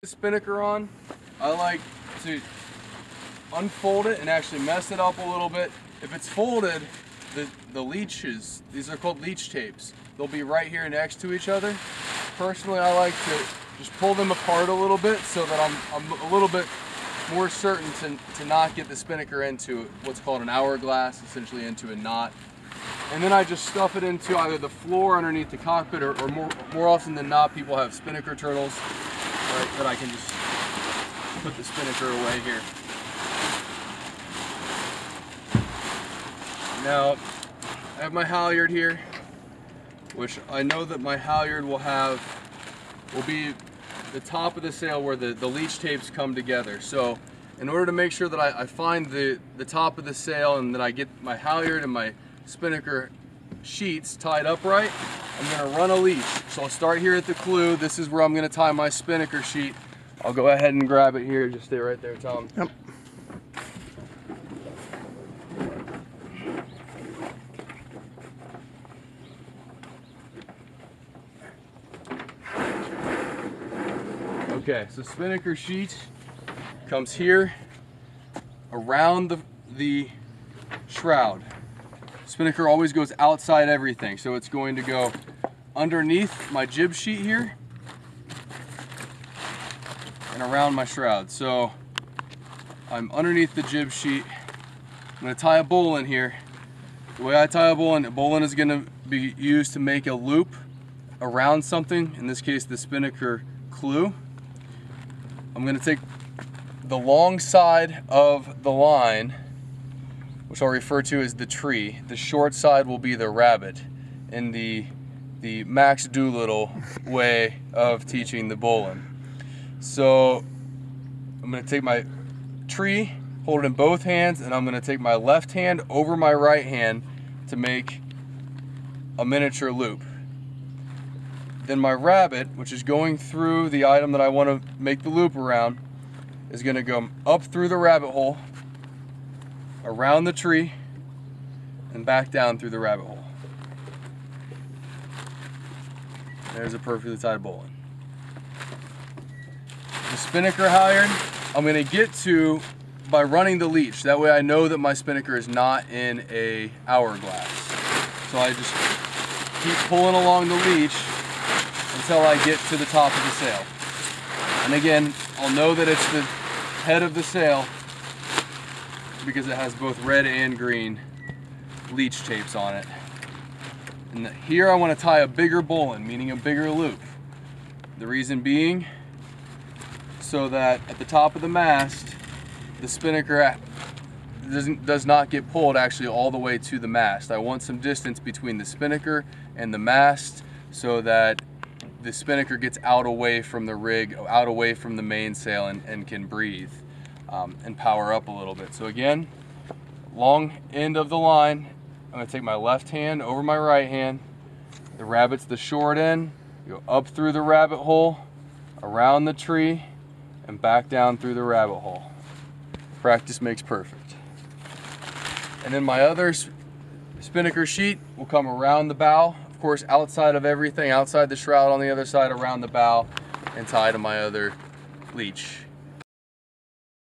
The spinnaker on, I like to unfold it and actually mess it up a little bit. If it's folded, the leeches, these are called leech tapes, they'll be right here next to each other. Personally, I like to just pull them apart a little bit so that I'm a little bit more certain to not get the spinnaker into what's called an hourglass, essentially into a knot. And then I just stuff it into either the floor underneath the cockpit, or more often than not, people have spinnaker turtles, right, that I can just put the spinnaker away here. Now, I have my halyard here, which I know that my halyard will be the top of the sail where the leech tapes come together. So in order to make sure that I find the top of the sail and that I get my halyard and my spinnaker sheets tied up right, I'm going to run a leech. So I'll start here at the clew. This is where I'm going to tie my spinnaker sheet. I'll go ahead and grab it here. Just stay right there, Tom. Yep. Okay, so spinnaker sheet comes here around the shroud. Spinnaker always goes outside everything, so it's going to go underneath my jib sheet here and around my shroud. So I'm underneath the jib sheet. I'm going to tie a bowline here. The way I tie a bowline is going to be used to make a loop around something, in this case the spinnaker clew. I'm going to take the long side of the line, which I'll refer to as the tree. The short side will be the rabbit, in the Max Doolittle way of teaching the bowline. So I'm going to take my tree, hold it in both hands, and I'm going to take my left hand over my right hand to make a miniature loop. Then my rabbit, which is going through the item that I want to make the loop around, is going to go up through the rabbit hole, around the tree, and back down through the rabbit hole. There's a perfectly tied bowline. The spinnaker halyard, I'm going to get to by running the leech. That way I know that my spinnaker is not in a hourglass. So I just keep pulling along the leech until I get to the top of the sail. And again, I'll know that it's the head of the sail because it has both red and green leech tapes on it. And here I want to tie a bigger bowline, meaning a bigger loop. The reason being so that at the top of the mast, the spinnaker does not get pulled actually all the way to the mast. I want some distance between the spinnaker and the mast so that the spinnaker gets out away from the rig, out away from the mainsail, and can breathe and power up a little bit. So again, long end of the line, I'm going to take my left hand over my right hand. The rabbit's the short end. Go up through the rabbit hole, around the tree, and back down through the rabbit hole. Practice makes perfect. And then my other spinnaker sheet will come around the bow, of course outside of everything, outside the shroud on the other side, around the bow, and tie to my other leech.